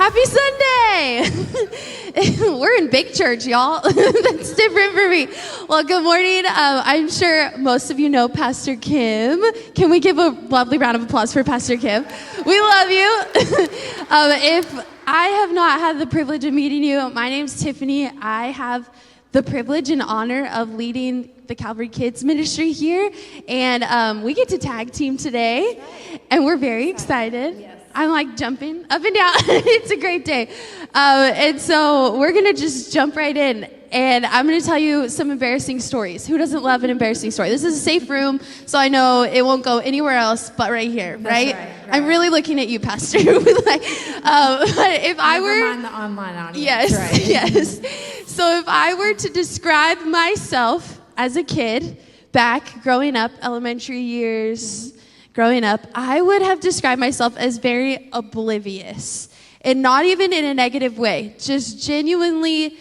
Happy Sunday! We're in big church, y'all. That's different for me. Well, good morning. I'm sure most of you know Pastor Kim. Can we give a lovely round of applause for Pastor Kim? We love you. If I have not had the privilege of meeting you, my name's Tiffany. I have the privilege and honor of leading the Calvary Kids Ministry here, and we get to tag team today, and we're very excited. Yes. I'm like jumping up and down. It's a great day. And so we're going to just jump right in. And I'm going to tell you some embarrassing stories. Who doesn't love an embarrassing story? This is a safe room, so I know it won't go anywhere else but right here, right? Right. I'm really looking at you, Pastor. But if I were... Never mind the online audience. Yes, right. Yes. So if I were to describe myself as a kid, back growing up, elementary years... Growing up, I would have described myself as very oblivious, and not even in a negative way, just genuinely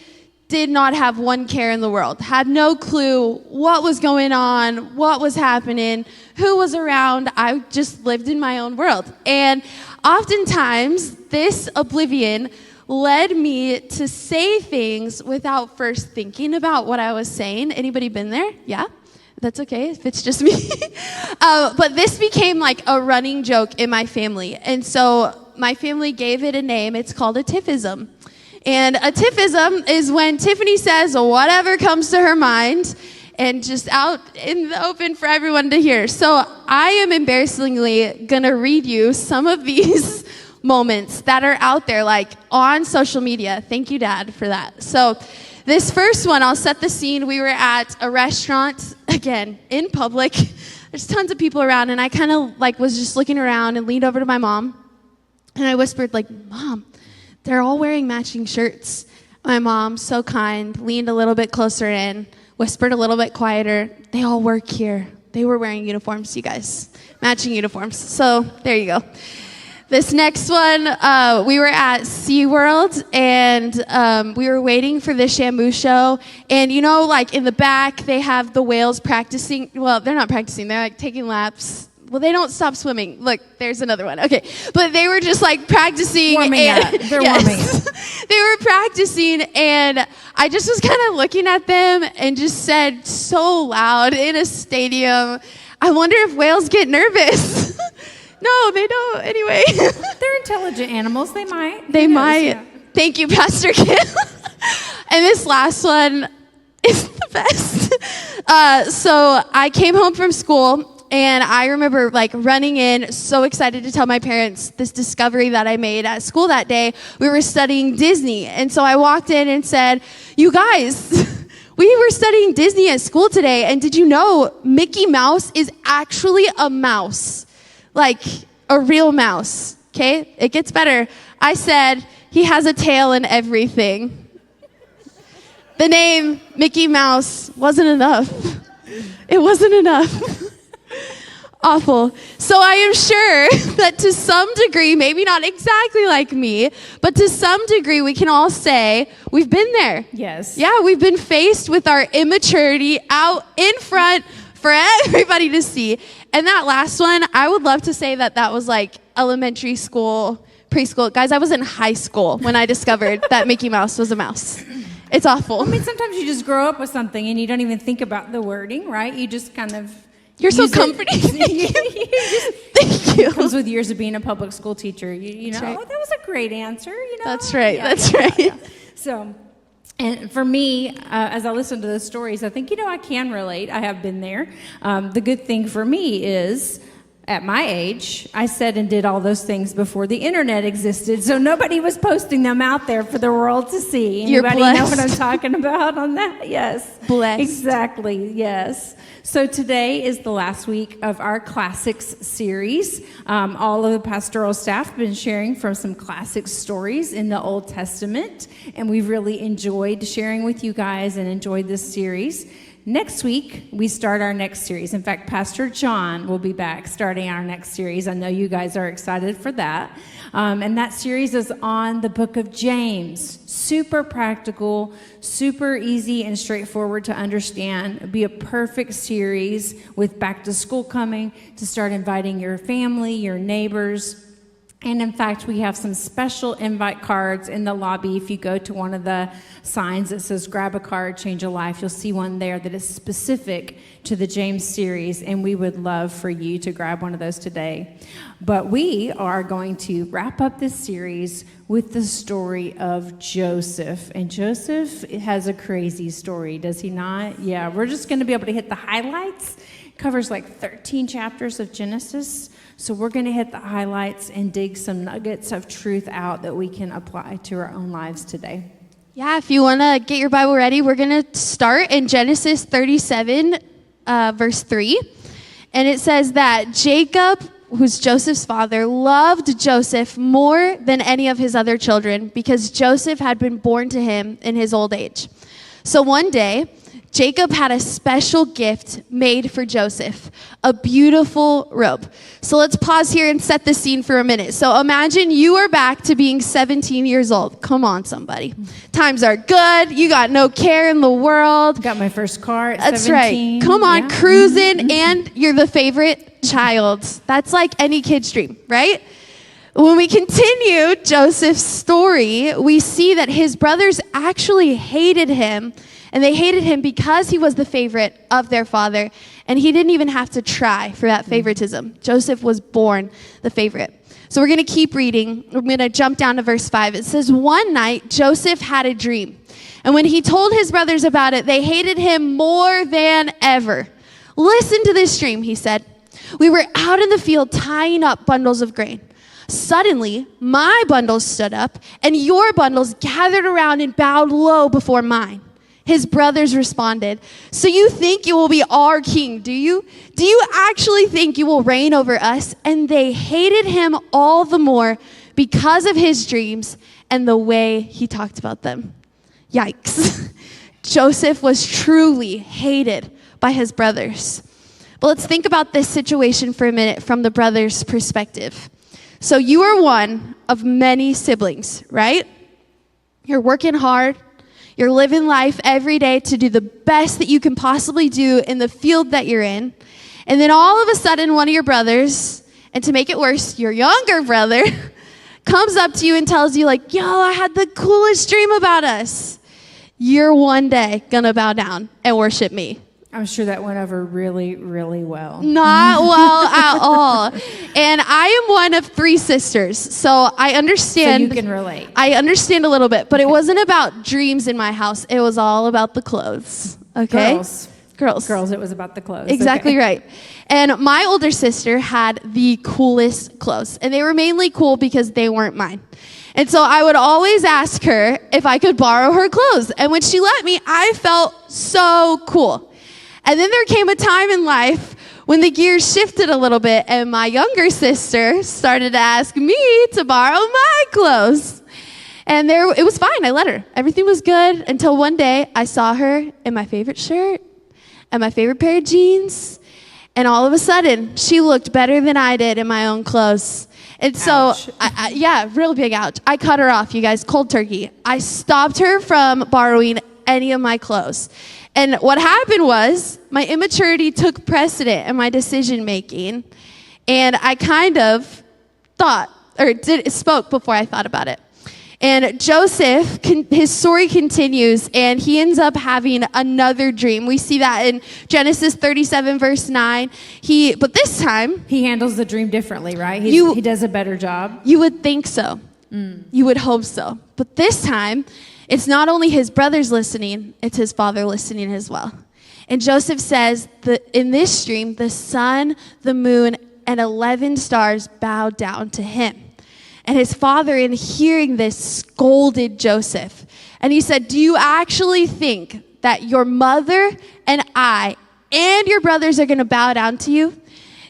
did not have one care in the world, had no clue what was going on, what was happening, who was around. I just lived in my own world. And oftentimes, this oblivion led me to say things without first thinking about what I was saying. Anybody been there? Yeah? That's okay if it's just me. But this became like a running joke in my family. And so my family gave it a name. It's called a tiffism. And a tiffism is when Tiffany says whatever comes to her mind and just out in the open for everyone to hear. So I am embarrassingly going to read you some of these moments that are out there, like on social media. Thank you, Dad, for that. So this first one, I'll set the scene. We were at a restaurant, again, in public. There's tons of people around, and I kind of like was just looking around and leaned over to my mom, and I whispered, like, Mom, they're all wearing matching shirts. My mom, so kind, leaned a little bit closer in, whispered a little bit quieter. They all work here. They were wearing uniforms, you guys, matching uniforms. So there you go. This next one, we were at SeaWorld, and we were waiting for the Shamu show. And, you know, like in the back, they have the whales practicing. Well, they're not practicing. They're like taking laps. Well, they don't stop swimming. Look, there's another one. Okay. But they were just like practicing. Warming up. They're warming up. They were practicing, and I just was kind of looking at them and just said so loud in a stadium, I wonder if whales get nervous. No, they don't. Anyway. They're intelligent animals. They might. They might. Yeah. Thank you, Pastor Kim. And this last one is the best. So I came home from school, and I remember like running in, so excited to tell my parents this discovery that I made at school that day. We were studying Disney. And so I walked in and said, you guys, we were studying Disney at school today. And did you know Mickey Mouse is actually a mouse? Like a real mouse, okay? It gets better. I said, he has a tail and everything. The name Mickey Mouse wasn't enough. It wasn't enough. Awful. So I am sure that to some degree, maybe not exactly like me, but to some degree we can all say we've been there. Yes. Yeah, we've been faced with our immaturity out in front for everybody to see. And that last one, I would love to say that that was like elementary school, preschool. Guys, I was in high school when I discovered that Mickey Mouse was a mouse. It's awful. I mean, sometimes you just grow up with something and you don't even think about the wording, right? You just kind of... You're so comforting. Thank you. It comes with years of being a public school teacher. You know, right. Oh, that was a great answer. You know, That's right. Yeah, That's right. Yeah. So... And for me, as I listen to those stories, I think, I can relate. I have been there. The good thing for me is, at my age, I said and did all those things before the internet existed, so nobody was posting them out there for the world to see. Anybody know what I'm talking about on that? Yes. Blessed. Exactly, yes. So today is the last week of our Classics series. All of the pastoral staff have been sharing from some classic stories in the Old Testament, and we've really enjoyed sharing with you guys and enjoyed this series. Next week, we start our next series. In fact, Pastor John will be back starting our next series. I know you guys are excited for that. And that series is on the book of James. Super practical, super easy and straightforward to understand. It'll be a perfect series with back to school coming to start inviting your family, your neighbors, And in fact, we have some special invite cards in the lobby. If you go to one of the signs that says grab a card, change a life, you'll see one there that is specific to the James series. And we would love for you to grab one of those today. But we are going to wrap up this series with the story of Joseph. And Joseph has a crazy story, does he not? Yeah, we're just going to be able to hit the highlights. It covers like 13 chapters of Genesis. So we're going to hit the highlights and dig some nuggets of truth out that we can apply to our own lives today. Yeah, if you want to get your Bible ready, we're going to start in Genesis 37, verse 3. And it says that Jacob, who's Joseph's father, loved Joseph more than any of his other children because Joseph had been born to him in his old age. So one day, Jacob had a special gift made for Joseph, a beautiful robe. So let's pause here and set the scene for a minute. So imagine you are back to being 17 years old. Come on, somebody. Times are good. You got no care in the world. Got my first car at That's 17. Right. Come on, Yeah. cruising, and you're the favorite child. That's like any kid's dream, right? When we continue Joseph's story, we see that his brothers actually hated him. And they hated him because he was the favorite of their father. And he didn't even have to try for that favoritism. Joseph was born the favorite. So we're going to keep reading. We're going to jump down to verse 5. It says, one night, Joseph had a dream. And when he told his brothers about it, they hated him more than ever. Listen to this dream, he said. We were out in the field tying up bundles of grain. Suddenly, my bundles stood up, and your bundles gathered around and bowed low before mine. His brothers responded, so you think you will be our king, do you? Do you actually think you will reign over us? And they hated him all the more because of his dreams and the way he talked about them. Yikes. Joseph was truly hated by his brothers. But let's think about this situation for a minute from the brothers' perspective. So you are one of many siblings, right? You're working hard. You're living life every day to do the best that you can possibly do in the field that you're in. And then all of a sudden, one of your brothers, and to make it worse, your younger brother, comes up to you and tells you like, yo, I had the coolest dream about us. You're one day gonna bow down and worship me. I'm sure that went over really, really well. Not well at all. And I am one of 3 sisters, so I understand. So you can relate. I understand a little bit, but it wasn't about dreams in my house. It was all about the clothes. Okay? Girls. It was about the clothes. Exactly okay. right. And my older sister had the coolest clothes, and they were mainly cool because they weren't mine. And so I would always ask her if I could borrow her clothes. And when she let me, I felt so cool. And then there came a time in life when the gears shifted a little bit and my younger sister started to ask me to borrow my clothes. And it was fine. I let her. Everything was good until one day I saw her in my favorite shirt and my favorite pair of jeans. And all of a sudden, she looked better than I did in my own clothes. And so, yeah, real big ouch. I cut her off, you guys, cold turkey. I stopped her from borrowing any of my clothes. And what happened was my immaturity took precedent in my decision making, and I kind of spoke before I thought about it. And Joseph, his story continues, and he ends up having another dream. We see that in Genesis 37, verse 9. But this time, he handles the dream differently, right? He does a better job. You would think so. You would hope so. But this time, it's not only his brothers listening, it's his father listening as well. And Joseph says that in this dream, the sun, the moon, and 11 stars bowed down to him. And his father, in hearing this, scolded Joseph. And he said, do you actually think that your mother and I and your brothers are going to bow down to you?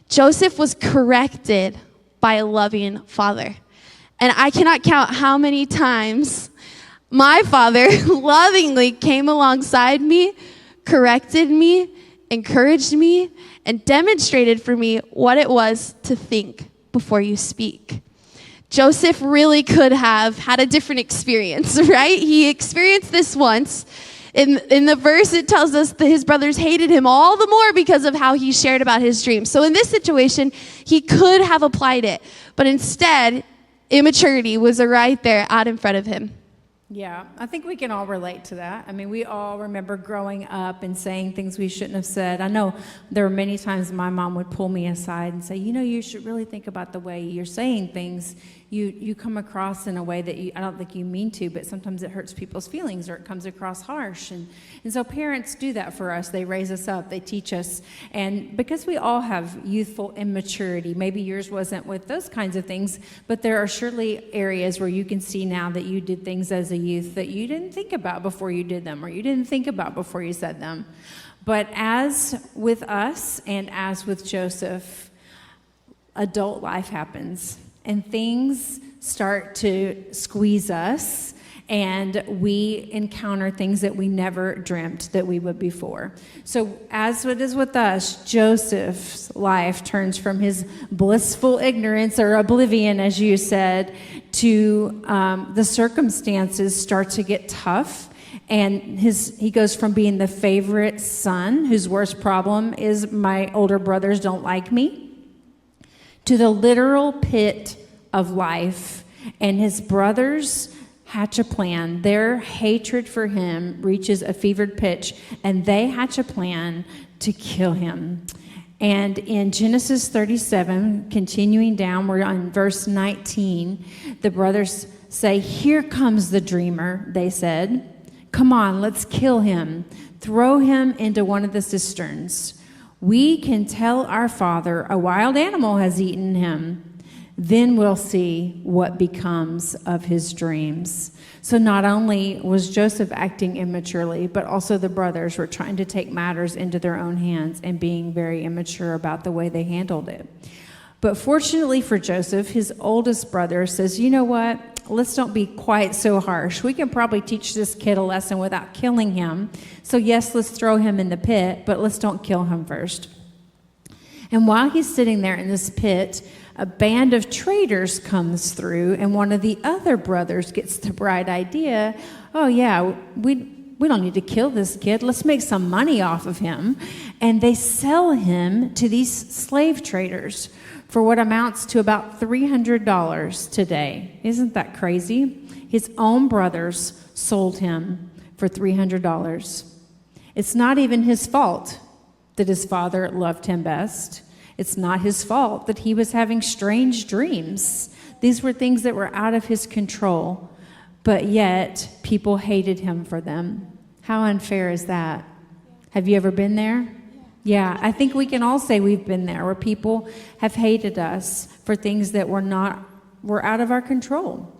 Joseph was corrected by a loving father. And I cannot count how many times my father lovingly came alongside me, corrected me, encouraged me, and demonstrated for me what it was to think before you speak. Joseph really could have had a different experience, right? He experienced this once. In the verse, it tells us that his brothers hated him all the more because of how he shared about his dreams. So in this situation, he could have applied it. But instead, immaturity was right there out in front of him. Yeah, I think we can all relate to that. I mean, we all remember growing up and saying things we shouldn't have said. I know there were many times my mom would pull me aside and say, you should really think about the way you're saying things. You come across in a way that I don't think you mean to, but sometimes it hurts people's feelings or it comes across harsh. And so parents do that for us. They raise us up. They teach us. And because we all have youthful immaturity, maybe yours wasn't with those kinds of things, but there are surely areas where you can see now that you did things as a youth that you didn't think about before you did them, or you didn't think about before you said them. But as with us and as with Joseph, adult life happens. And things start to squeeze us, and we encounter things that we never dreamt that we would before. So as it is with us, Joseph's life turns from his blissful ignorance or oblivion, as you said, to the circumstances start to get tough. And he goes from being the favorite son, whose worst problem is my older brothers don't like me, to the literal pit of life. And his brothers hatch a plan. Their hatred for him reaches a fevered pitch, and they hatch a plan to kill him. And in Genesis 37, continuing down, we're on verse 19, the brothers say, "Here comes the dreamer," they said. "Come on, let's kill him. Throw him into one of the cisterns. We can tell our father a wild animal has eaten him. Then we'll see what becomes of his dreams." So not only was Joseph acting immaturely, but also the brothers were trying to take matters into their own hands and being very immature about the way they handled it. But fortunately for Joseph, his oldest brother says, "You know what? Let's don't be quite so harsh. We can probably teach this kid a lesson without killing him. So yes, let's throw him in the pit, but let's don't kill him first." And while he's sitting there in this pit, a band of traders comes through, and one of the other brothers gets the bright idea, "Oh yeah, we don't need to kill this kid. Let's make some money off of him." And they sell him to these slave traders for what amounts to about $300 today. Isn't that crazy? His own brothers sold him for $300. It's not even his fault that his father loved him best. It's not his fault that he was having strange dreams. These were things that were out of his control, but yet people hated him for them. How unfair is that? Have you ever been there? Yeah, I think we can all say we've been there, where people have hated us for things that were out of our control.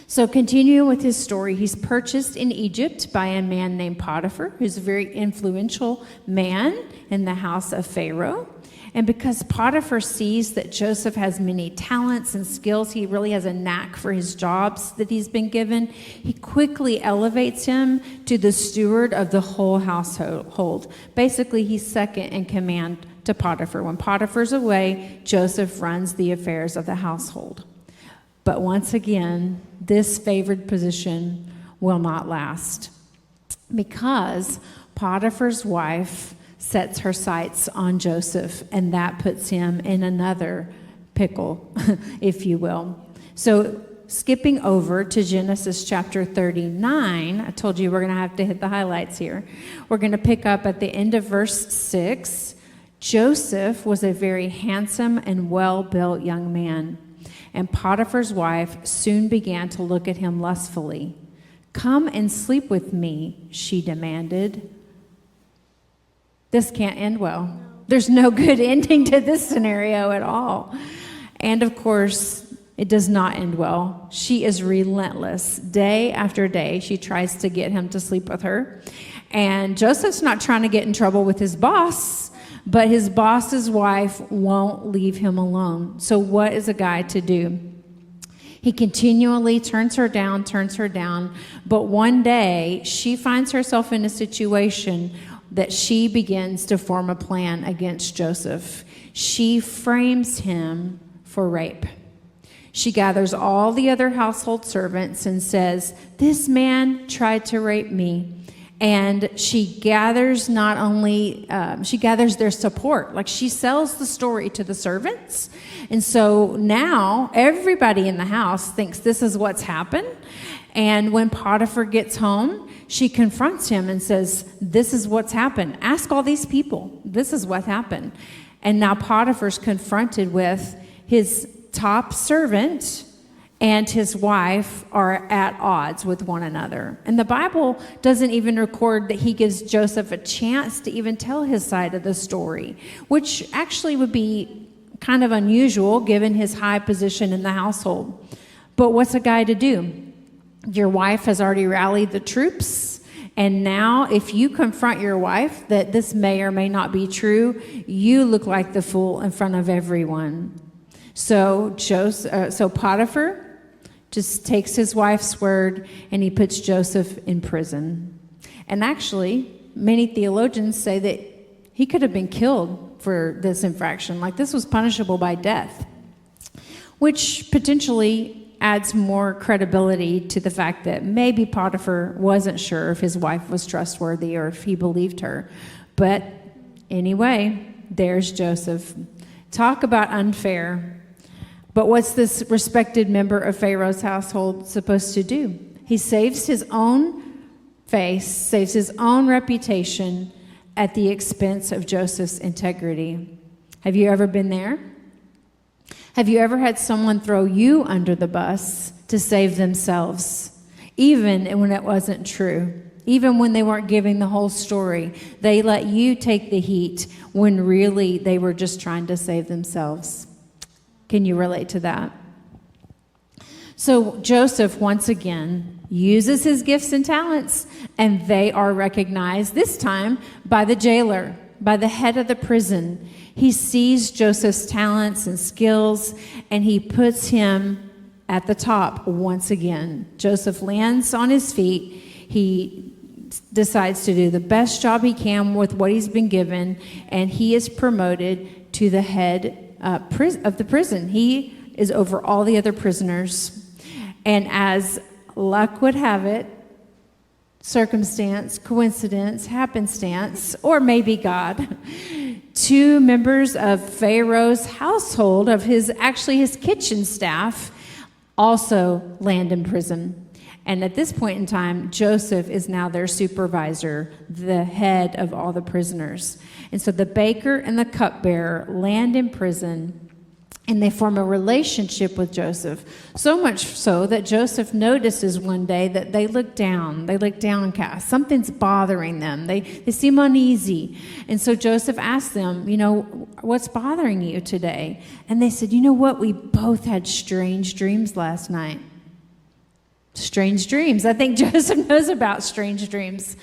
So continuing with his story, he's purchased in Egypt by a man named Potiphar, who's a very influential man in the house of Pharaoh. And because Potiphar sees that Joseph has many talents and skills, he really has a knack for his jobs that he's been given, he quickly elevates him to the steward of the whole household. Basically, he's second in command to Potiphar. When Potiphar's away, Joseph runs the affairs of the household. But once again, this favored position will not last, because Potiphar's wife sets her sights on Joseph, and that puts him in another pickle, if you will. So skipping over to Genesis chapter 39, I told you we're going to have to hit the highlights here. We're going to pick up at the end of verse 6. Joseph was a very handsome and well-built young man, and Potiphar's wife soon began to look at him lustfully. "Come and sleep with me," she demanded. This can't end well. There's no good ending to this scenario at all. And of course, it does not end well. She is relentless. Day after day, she tries to get him to sleep with her. And Joseph's not trying to get in trouble with his boss, but his boss's wife won't leave him alone. So what is a guy to do? He continually turns her down, but one day she finds herself in a situation that she begins to form a plan against Joseph. She frames him for rape. She gathers all the other household servants and says, "This man tried to rape me." And she gathers not only, she gathers their support. Like she sells the story to the servants. And so now everybody in the house thinks this is what's happened. And when Potiphar gets home, she confronts him and says, this is what's happened. Ask all these people. This is what happened. And now Potiphar's confronted with his top servant and his wife are at odds with one another. And the Bible doesn't even record that he gives Joseph a chance to even tell his side of the story, which actually would be kind of unusual given his high position in the household. But what's a guy to do? Your wife has already rallied the troops. And now if you confront your wife that this may or may not be true, you look like the fool in front of everyone. So Potiphar just takes his wife's word and he puts Joseph in prison. And actually, many theologians say that he could have been killed for this infraction. Like this was punishable by death, which potentially adds more credibility to the fact that maybe Potiphar wasn't sure if his wife was trustworthy or if he believed her. But anyway, there's Joseph. Talk about unfair. But what's this respected member of Pharaoh's household supposed to do? He saves his own face, saves his own reputation at the expense of Joseph's integrity. Have you ever been there? Have you ever had someone throw you under the bus to save themselves, even when it wasn't true? Even when they weren't giving the whole story, they let you take the heat when really they were just trying to save themselves. Can you relate to that? So Joseph, once again, uses his gifts and talents, and they are recognized, this time by the jailer, by the head of the prison. He sees Joseph's talents and skills, and he puts him at the top once again. Joseph lands on his feet. He decides to do the best job he can with what he's been given, and he is promoted to the head of the prison. He is over all the other prisoners. And as luck would have it, circumstance, coincidence, happenstance, or maybe God, two members of Pharaoh's household, of his kitchen staff, also land in prison. And at this point in time, Joseph is now their supervisor, the head of all the prisoners. And so the baker and the cupbearer land in prison, and they form a relationship with Joseph. So much so that Joseph notices one day that they look downcast. Something's bothering them. They seem uneasy. And so Joseph asks them, what's bothering you today? And they said, you know what? We both had strange dreams last night. Strange dreams. I think Joseph knows about strange dreams.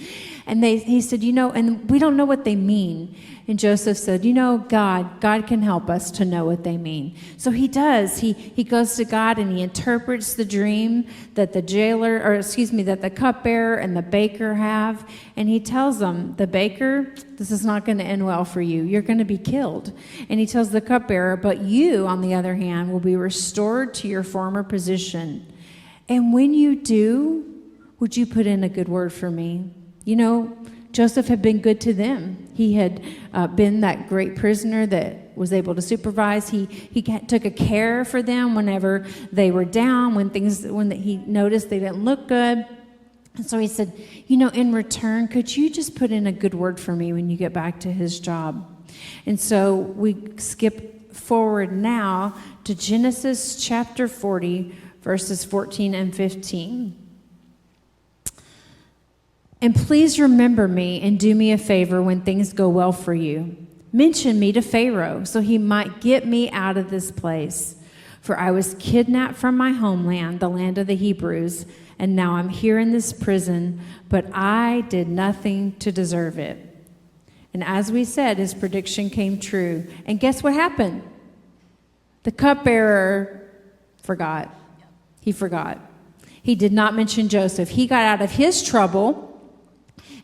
And he said, and we don't know what they mean. And Joseph said, God can help us to know what they mean. So he does. He goes to God and he interprets the dream that that the cupbearer and the baker have. And he tells them, the baker, this is not going to end well for you. You're going to be killed. And he tells the cupbearer, but you, on the other hand, will be restored to your former position. And when you do, would you put in a good word for me? Joseph had been good to them. He had been that great prisoner that was able to supervise. He took a care for them whenever they were down, when he noticed they didn't look good. And so he said, in return, could you just put in a good word for me when you get back to his job? And so we skip forward now to Genesis chapter 40, verses 14 and 15. And please remember me and do me a favor when things go well for you. Mention me to Pharaoh so he might get me out of this place. For I was kidnapped from my homeland, the land of the Hebrews, and now I'm here in this prison, but I did nothing to deserve it. And as we said, his prediction came true. And guess what happened? The cupbearer forgot. He forgot. He did not mention Joseph. He got out of his trouble,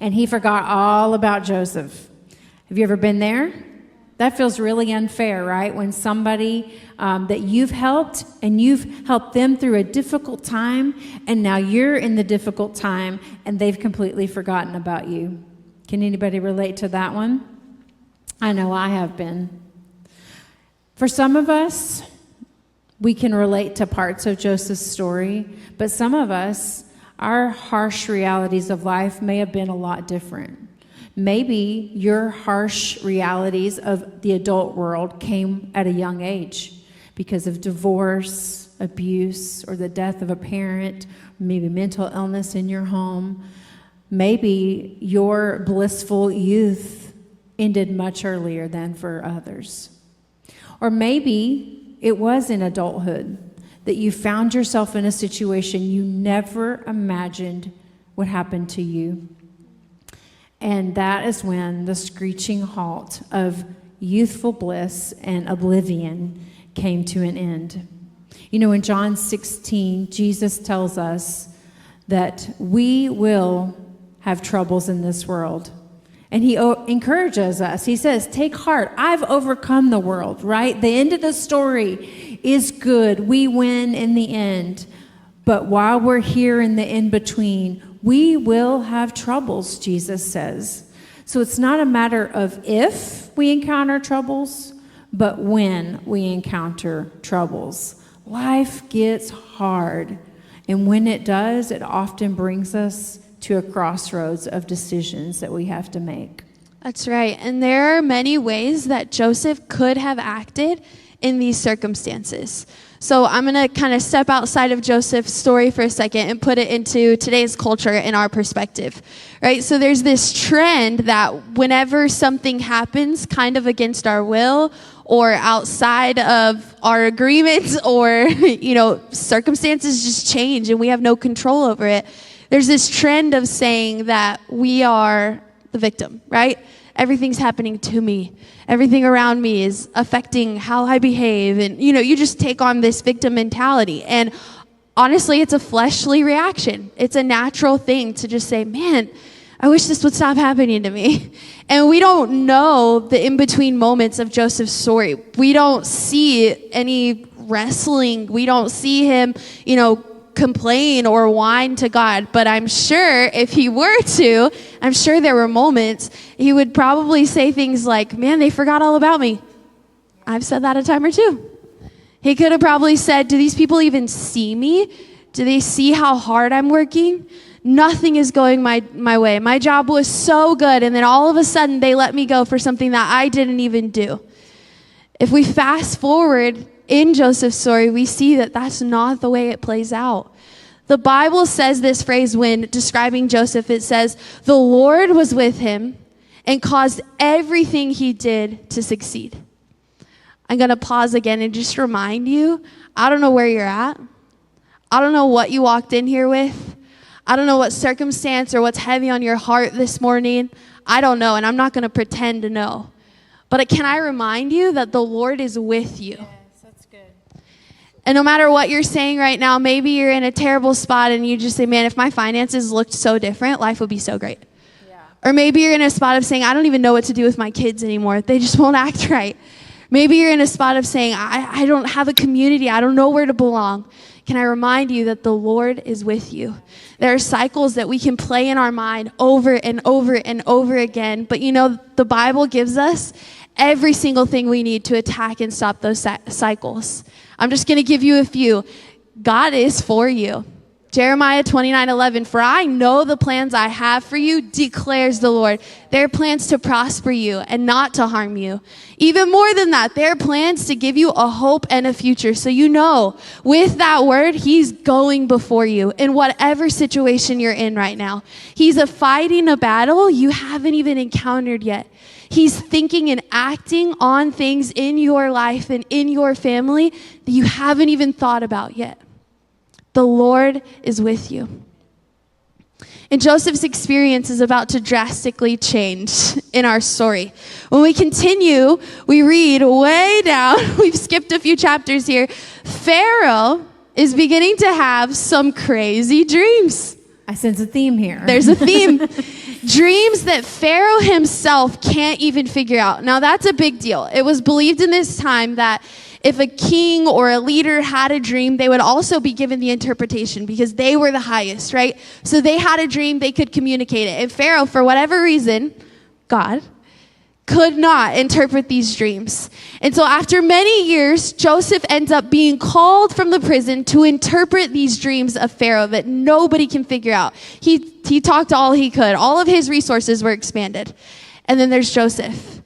and he forgot all about Joseph. Have you ever been there? That feels really unfair, right? When somebody that you've helped and you've helped them through a difficult time, and now you're in the difficult time and they've completely forgotten about you. Can anybody relate to that one? I know I have been. For some of us, we can relate to parts of Joseph's story, but some of us, our harsh realities of life may have been a lot different. Maybe your harsh realities of the adult world came at a young age because of divorce, abuse, or the death of a parent, maybe mental illness in your home. Maybe your blissful youth ended much earlier than for others. Or maybe it was in adulthood that you found yourself in a situation you never imagined would happen to you. And that is when the screeching halt of youthful bliss and oblivion came to an end. You know, in John 16, Jesus tells us that we will have troubles in this world. And he encourages us. He says, take heart, I've overcome the world, right? The end of the story is good. We win in the end. But while we're here in the in-between, we will have troubles, Jesus says. So it's not a matter of if we encounter troubles, but when we encounter troubles. Life gets hard. And when it does, it often brings us to a crossroads of decisions that we have to make. That's right. And there are many ways that Joseph could have acted in these circumstances. So I'm going to kind of step outside of Joseph's story for a second and put it into today's culture and our perspective, right? So there's this trend that whenever something happens kind of against our will or outside of our agreements or, circumstances just change and we have no control over it. There's this trend of saying that we are the victim, right? Everything's happening to me. Everything around me is affecting how I behave. And, you just take on this victim mentality. And honestly, it's a fleshly reaction. It's a natural thing to just say, man, I wish this would stop happening to me. And we don't know the in-between moments of Joseph's story. We don't see any wrestling. We don't see him, complain or whine to God. But I'm sure if he were to, I'm sure there were moments he would probably say things like, man, they forgot all about me. I've said that a time or two. He could have probably said, do these people even see me? Do they see how hard I'm working? Nothing is going my way. My job was so good, and then all of a sudden they let me go for something that I didn't even do. If we fast forward in Joseph's story, we see that that's not the way it plays out. The Bible says this phrase when describing Joseph. It says, the Lord was with him and caused everything he did to succeed. I'm going to pause again and just remind you, I don't know where you're at. I don't know what you walked in here with. I don't know what circumstance or what's heavy on your heart this morning. I don't know, and I'm not going to pretend to know. But can I remind you that the Lord is with you? And no matter what you're saying right now, maybe you're in a terrible spot and you just say, man, if my finances looked so different, life would be so great. Yeah. Or maybe you're in a spot of saying, I don't even know what to do with my kids anymore. They just won't act right. Maybe you're in a spot of saying, I don't have a community. I don't know where to belong. Can I remind you that the Lord is with you? There are cycles that we can play in our mind over and over and over again. But the Bible gives us every single thing we need to attack and stop those cycles. I'm just going to give you a few. God is for you. Jeremiah 29:11, for I know the plans I have for you, declares the Lord. They're plans to prosper you and not to harm you. Even more than that, they're plans to give you a hope and a future. So with that word, he's going before you in whatever situation you're in right now. He's fighting a battle you haven't even encountered yet. He's thinking and acting on things in your life and in your family that you haven't even thought about yet. The Lord is with you. And Joseph's experience is about to drastically change in our story. When we continue, we read way down, we've skipped a few chapters here. Pharaoh is beginning to have some crazy dreams. I sense a theme here. There's a theme. Dreams that Pharaoh himself can't even figure out. Now, that's a big deal. It was believed in this time that if a king or a leader had a dream, they would also be given the interpretation because they were the highest, right? So they had a dream, they could communicate it. And Pharaoh, for whatever reason, God, could not interpret these dreams. And so after many years, Joseph ends up being called from the prison to interpret these dreams of Pharaoh that nobody can figure out. He talked all he could. All of his resources were expanded. And then there's Joseph.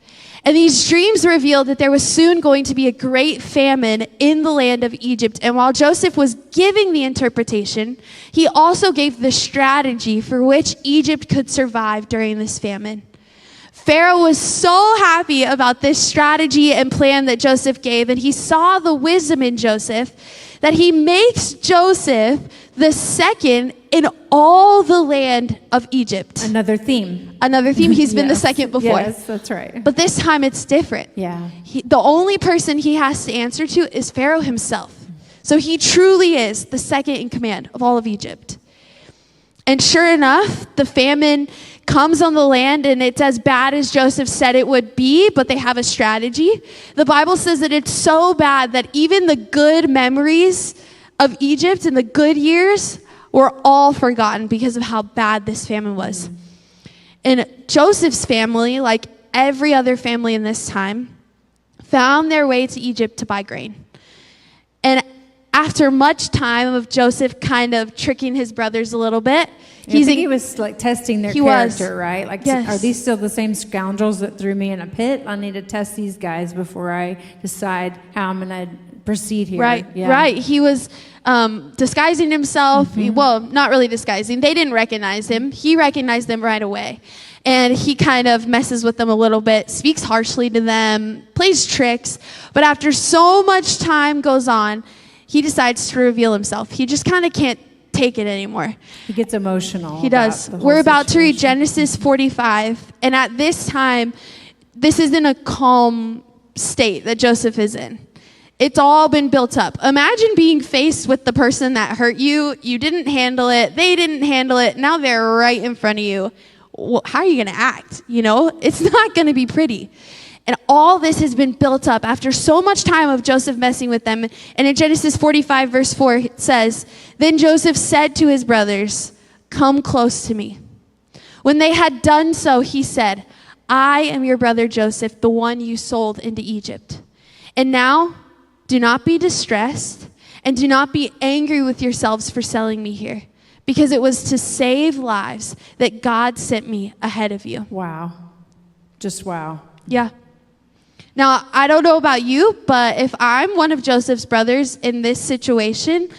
And these dreams revealed that there was soon going to be a great famine in the land of Egypt. And while Joseph was giving the interpretation, he also gave the strategy for which Egypt could survive during this famine. Pharaoh was so happy about this strategy and plan that Joseph gave, and he saw the wisdom in Joseph, that he makes Joseph the second in all the land of Egypt. Another theme. He's been the second before. Yes, that's right. But this time it's different. Yeah. The only person he has to answer to is Pharaoh himself. So he truly is the second in command of all of Egypt. And sure enough, the famine comes on the land, and it's as bad as Joseph said it would be, but they have a strategy. The Bible says that it's so bad that even the good memories of Egypt and the good years were all forgotten because of how bad this famine was. And Joseph's family, like every other family in this time, found their way to Egypt to buy grain. And after much time of Joseph kind of tricking his brothers a little bit, he was like testing their character, right? Like, yes. Are these still the same scoundrels that threw me in a pit? I need to test these guys before I decide how I'm going to proceed here. Right, yeah. right. He was disguising himself. Mm-hmm. Well, not really disguising. They didn't recognize him. He recognized them right away. And he kind of messes with them a little bit, speaks harshly to them, plays tricks. But after so much time goes on, he decides to reveal himself. He just kind of can't take it anymore. He gets emotional. He does. We're about to read Genesis 45. And at this time, this isn't a calm state that Joseph is in. It's all been built up. Imagine being faced with the person that hurt you. You didn't handle it. They didn't handle it. Now they're right in front of you. Well, how are you going to act? You know, it's not going to be pretty. And all this has been built up after so much time of Joseph messing with them. And in Genesis 45, verse 4, it says, "Then Joseph said to his brothers, 'Come close to me.' When they had done so, he said, 'I am your brother Joseph, the one you sold into Egypt. And now do not be distressed and do not be angry with yourselves for selling me here, because it was to save lives that God sent me ahead of you.'" Wow. Just wow. Yeah. Now, I don't know about you, but if I'm one of Joseph's brothers in this situation,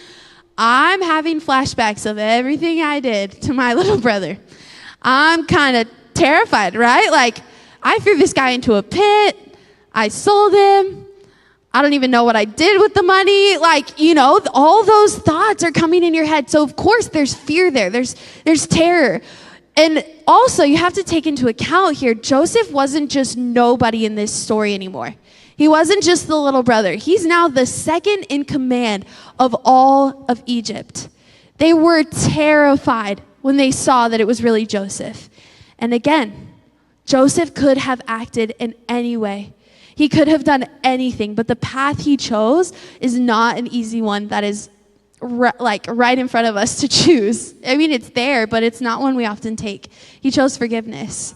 I'm having flashbacks of everything I did to my little brother. I'm kind of terrified, right? Like, I threw this guy into a pit. I sold him. I don't even know what I did with the money. Like, you know, all those thoughts are coming in your head. So, of course, there's fear there. There's terror. And also, you have to take into account here, Joseph wasn't just nobody in this story anymore. He wasn't just the little brother. He's now the second in command of all of Egypt. They were terrified when they saw that it was really Joseph. And again, Joseph could have acted in any way. He could have done anything, but the path he chose is not an easy one that is right in front of us to choose. I mean, it's there, but it's not one we often take. He chose forgiveness.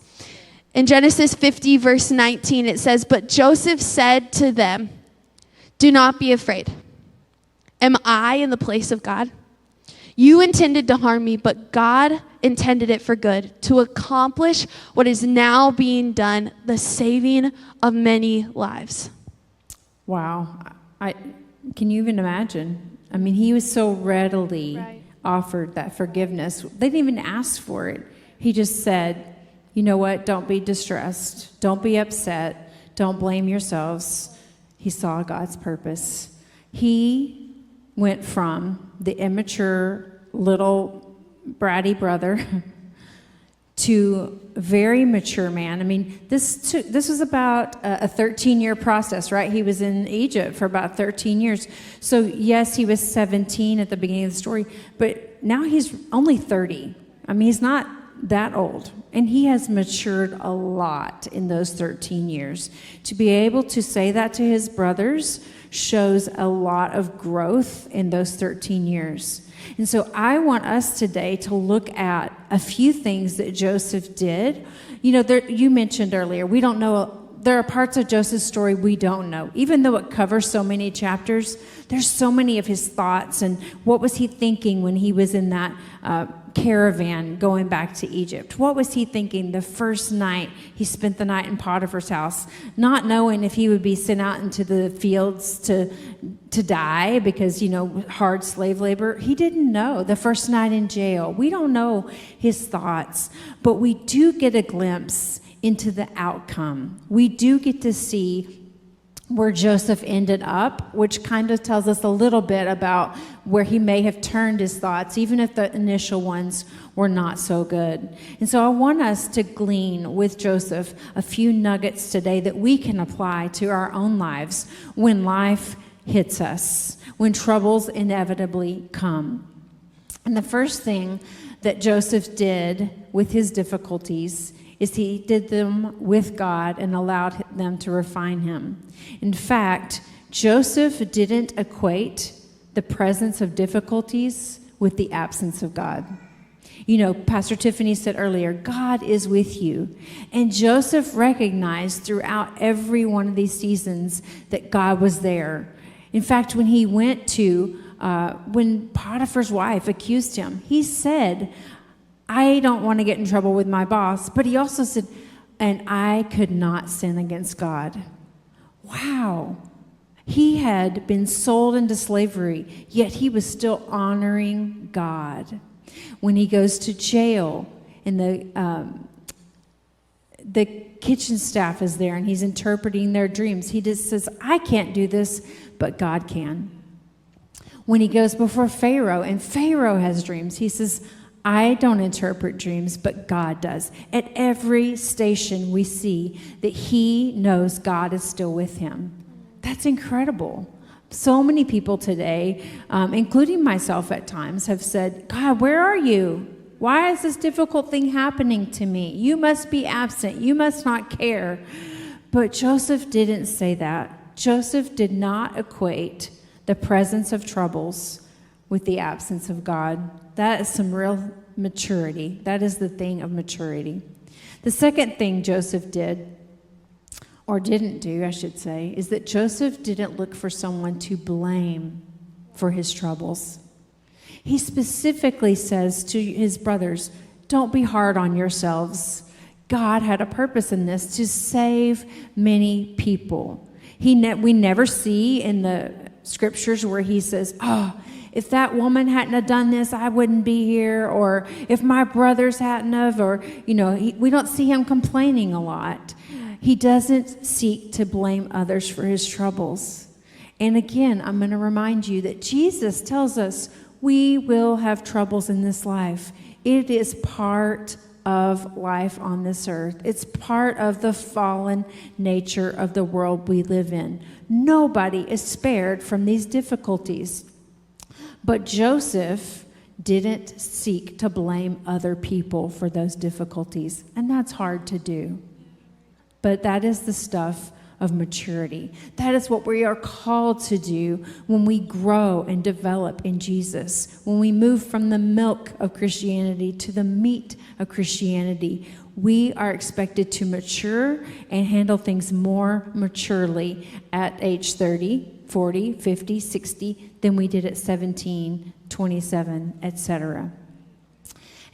In Genesis 50, verse 19, it says, "But Joseph said to them, 'Do not be afraid. Am I in the place of God? You intended to harm me, but God intended it for good, to accomplish what is now being done, the saving of many lives.'" Wow. Can you even imagine? I mean, he was so readily offered that forgiveness. They didn't even ask for it. He just said, "You know what? Don't be distressed. Don't be upset. Don't blame yourselves." He saw God's purpose. He went from the immature little bratty brother to a very mature man. I mean, this was about a 13-year process, right? He was in Egypt for about 13 years. So yes, he was 17 at the beginning of the story, but now he's only 30. I mean, he's not that old, and he has matured a lot in those 13 years. To be able to say that to his brothers shows a lot of growth in those 13 years. And so I want us today to look at a few things that Joseph did. You mentioned earlier, we don't know. There are parts of Joseph's story we don't know. Even though it covers so many chapters, there's so many of his thoughts and what was he thinking when he was in that caravan going back to Egypt. What was he thinking the first night he spent the night in Potiphar's house, not knowing if he would be sent out into the fields to die because, hard slave labor. He didn't know. The first night in jail. We don't know his thoughts, but we do get a glimpse into the outcome. We do get to see where Joseph ended up, which kind of tells us a little bit about where he may have turned his thoughts, even if the initial ones were not so good. And so I want us to glean with Joseph a few nuggets today that we can apply to our own lives when life hits us, when troubles inevitably come. And the first thing that Joseph did with his difficulties is he did them with God and allowed them to refine him. In fact, Joseph didn't equate the presence of difficulties with the absence of God. Pastor Tiffany said earlier, God is with you. And Joseph recognized throughout every one of these seasons that God was there. In fact, when he went to, when Potiphar's wife accused him, he said, I don't want to get in trouble with my boss. But he also said, and I could not sin against God. Wow. He had been sold into slavery, yet he was still honoring God. When he goes to jail and the kitchen staff is there and he's interpreting their dreams, he just says, I can't do this, but God can. When he goes before Pharaoh and Pharaoh has dreams, he says, I don't interpret dreams, but God does. At every station we see that he knows God is still with him. That's incredible. So many people today, including myself at times, have said, God, where are you? Why is this difficult thing happening to me? You must be absent. You must not care. But Joseph didn't say that. Joseph did not equate the presence of troubles with the absence of God. That is some real maturity. That is the thing of maturity. The second thing Joseph did, or didn't do, I should say, is that Joseph didn't look for someone to blame for his troubles. He specifically says to his brothers, don't be hard on yourselves. God had a purpose in this to save many people. We never see in the scriptures where he says, if that woman hadn't have done this, I wouldn't be here. Or if my brothers hadn't have, or, we don't see him complaining a lot. He doesn't seek to blame others for his troubles. And again, I'm going to remind you that Jesus tells us we will have troubles in this life. It is part of life on this earth. It's part of the fallen nature of the world we live in. Nobody is spared from these difficulties. But Joseph didn't seek to blame other people for those difficulties, and that's hard to do. But that is the stuff of maturity. That is what we are called to do when we grow and develop in Jesus. When we move from the milk of Christianity to the meat of Christianity, we are expected to mature and handle things more maturely at age 30, 40, 50, 60 than we did at 17, 27, etc.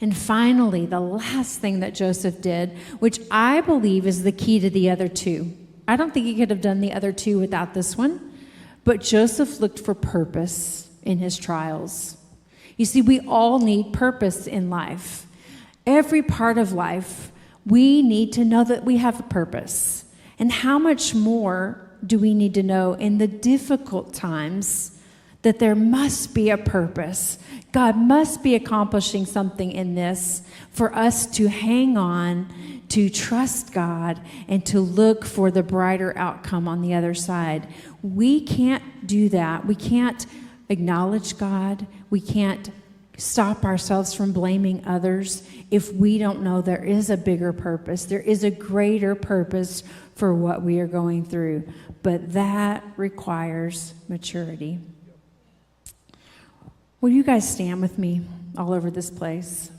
And finally, the last thing that Joseph did, which I believe is the key to the other two. I don't think he could have done the other two without this one, but Joseph looked for purpose in his trials. You see, we all need purpose in life. Every part of life, we need to know that we have a purpose. And how much more do we need to know in the difficult times that there must be a purpose? God must be accomplishing something in this for us to hang on, to trust God, and to look for the brighter outcome on the other side. We can't do that. We can't acknowledge God. We can't stop ourselves from blaming others if we don't know there is a bigger purpose. There is a greater purpose for what we are going through. But that requires maturity. Will you guys stand with me all over this place?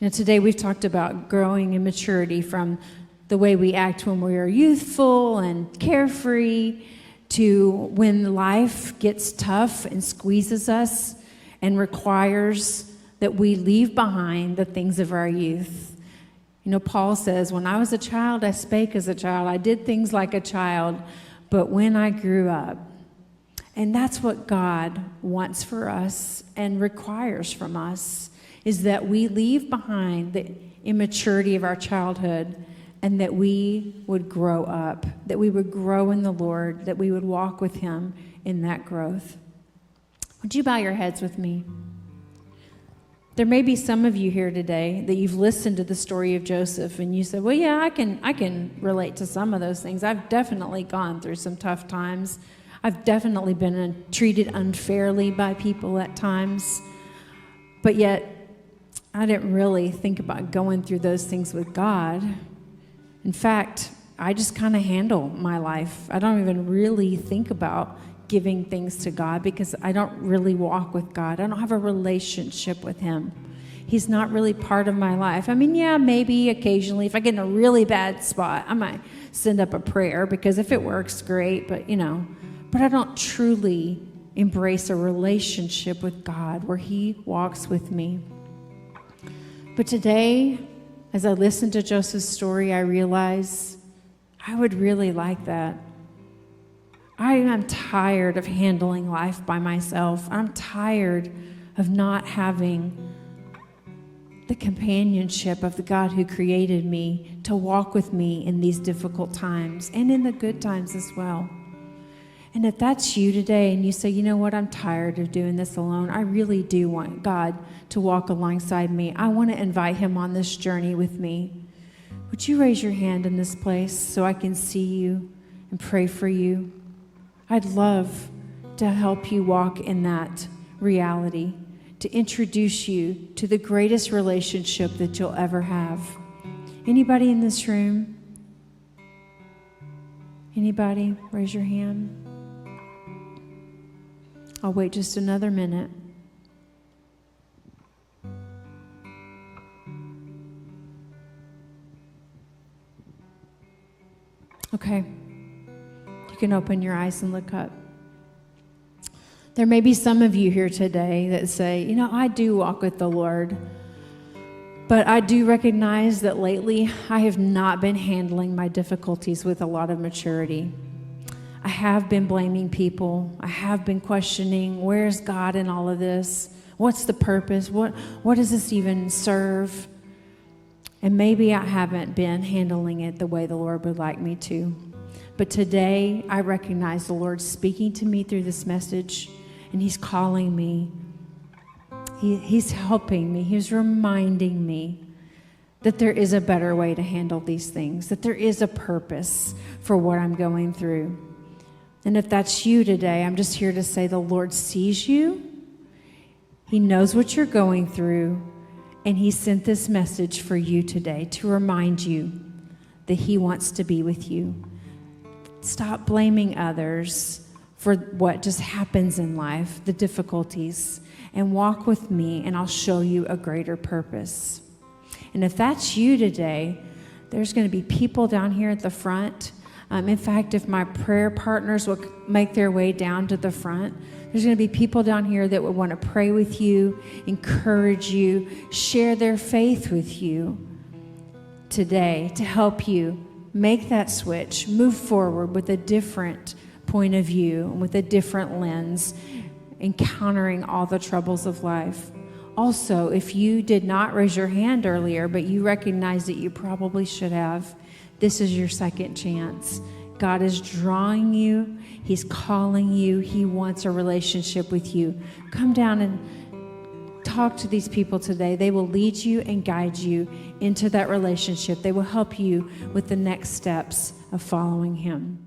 Now, today we've talked about growing in maturity from the way we act when we are youthful and carefree to when life gets tough and squeezes us and requires that we leave behind the things of our youth. You know, Paul says, when I was a child, I spake as a child. I did things like a child, but when I grew up. And that's what God wants for us and requires from us, is that we leave behind the immaturity of our childhood and that we would grow up, that we would grow in the Lord, that we would walk with Him in that growth. Would you bow your heads with me? There may be some of you here today that you've listened to the story of Joseph and you said, well, yeah, I can relate to some of those things. I've definitely gone through some tough times. I've definitely been treated unfairly by people at times. But yet, I didn't really think about going through those things with God. In fact, I just kind of handle my life. I don't even really think about giving things to God because I don't really walk with God. I don't have a relationship with Him. He's not really part of my life. I mean, yeah, maybe occasionally if I get in a really bad spot, I might send up a prayer because if it works, great, but but I don't truly embrace a relationship with God where He walks with me. But today, as I listen to Joseph's story, I realize I would really like that. I am tired of handling life by myself. I'm tired of not having the companionship of the God who created me to walk with me in these difficult times and in the good times as well. And if that's you today and you say, you know what, I'm tired of doing this alone. I really do want God to walk alongside me. I want to invite Him on this journey with me. Would you raise your hand in this place so I can see you and pray for you? I'd love to help you walk in that reality, to introduce you to the greatest relationship that you'll ever have. Anybody in this room? Anybody? Raise your hand. I'll wait just another minute. Okay. You can open your eyes and look up. There may be some of you here today that say, I do walk with the Lord, but I do recognize that lately I have not been handling my difficulties with a lot of maturity. I have been blaming people. I have been questioning, where's God in all of this? What's the purpose? What does this even serve? And maybe I haven't been handling it the way the Lord would like me to. But today, I recognize the Lord speaking to me through this message, and He's calling me. He's helping me. He's reminding me that there is a better way to handle these things, that there is a purpose for what I'm going through. And if that's you today, I'm just here to say the Lord sees you. He knows what you're going through, and He sent this message for you today to remind you that He wants to be with you. Stop blaming others for what just happens in life, the difficulties, and walk with me, and I'll show you a greater purpose. And if that's you today, there's going to be people down here at the front. In fact, if my prayer partners will make their way down to the front, there's going to be people down here that would want to pray with you, encourage you, share their faith with you today to help you make that switch, move forward with a different point of view, with a different lens, encountering all the troubles of life. Also, if you did not raise your hand earlier, but you recognize that you probably should have, this is your second chance. God is drawing you. He's calling you. He wants a relationship with you. Come down and talk to these people today. They will lead you and guide you into that relationship. They will help you with the next steps of following Him.